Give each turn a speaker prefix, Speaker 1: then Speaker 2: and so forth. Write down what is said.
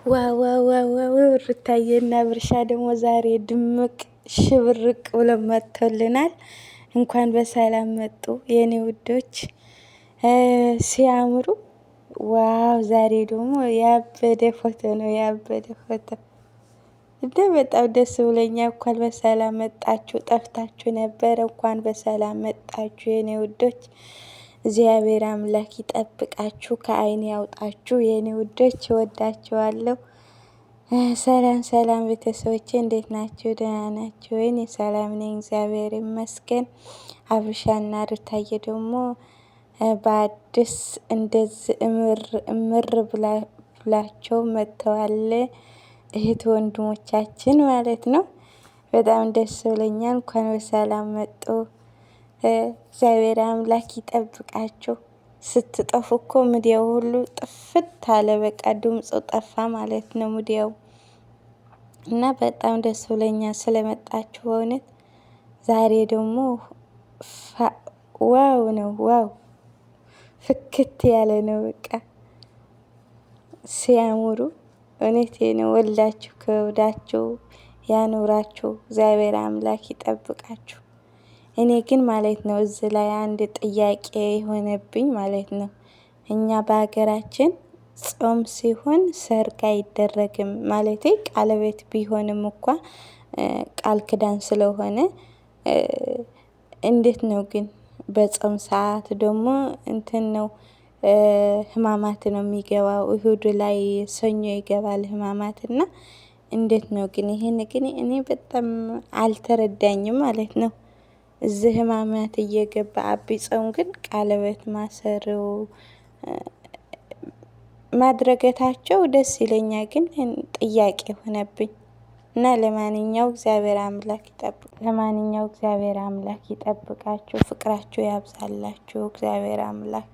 Speaker 1: ዋው ዋው ዋው ዋው! ሩታዬና ብርሻ ደግሞ ዛሬ ድምቅ ሽብርቅ ብለው መጥተውልናል። እንኳን በሰላም መጡ የኔ ውዶች ሲያምሩ። ዋው! ዛሬ ደግሞ ያበደ ፎቶ ነው ያበደ ፎቶ። በጣም ደስ ብሎኛል። እንኳን በሰላም መጣችሁ። ጠፍታችሁ ነበረ። እንኳን በሰላም መጣችሁ የኔ ውዶች። እግዚአብሔር አምላክ ይጠብቃችሁ፣ ከአይን ያውጣችሁ የኔ ውዶች። እወዳችኋለሁ። ሰላም ሰላም ቤተሰቦቼ እንዴት ናችሁ? ደህና ናችሁ? እኔ ሰላም ነኝ፣ እግዚአብሔር ይመስገን። አብርሻና ሩታዬ ደግሞ በአዲስ እንደዚህ እምር ብላቸው መጥተዋል። እህት ወንድሞቻችን ማለት ነው። በጣም ደስ ብሎኛል። እንኳን በሰላም መጡ። እግዚአብሔር አምላክ ይጠብቃችሁ። ስትጠፉ እኮ ሚዲያው ሁሉ ጥፍት አለ። በቃ ድምፁ ጠፋ ማለት ነው ሚዲያው። እና በጣም ደስ ብሎኛል ስለመጣችሁ በእውነት። ዛሬ ደግሞ ዋው ነው ዋው፣ ፍክት ያለ ነው በቃ ሲያምሩ። እውነቴ ነው። ወልዳችሁ ከወዳችሁ ያኑራችሁ፣ እግዚአብሔር አምላክ ይጠብቃችሁ። እኔ ግን ማለት ነው እዚህ ላይ አንድ ጥያቄ የሆነብኝ ማለት ነው። እኛ በሀገራችን ጾም ሲሆን ሰርግ አይደረግም ማለቴ ቀለበት ቢሆንም እንኳ ቃል ኪዳን ስለሆነ እንዴት ነው ግን በጾም ሰዓት ደግሞ እንትን ነው ህማማት ነው የሚገባው። እሁድ ላይ ሰኞ ይገባል ህማማት እና እንዴት ነው ግን ይሄን ግን እኔ በጣም አልተረዳኝም ማለት ነው። እዚህ ህማማት እየገባ አብይ ጾም ግን ቀለበት ማሰሩ ማድረገታቸው ደስ ይለኛል፣ ግን ጥያቄ ሆነብኝ። እና ለማንኛውም እግዚአብሔር አምላክ ይጠብቃችሁ፣ ፍቅራችሁ ያብዛላችሁ እግዚአብሔር አምላክ።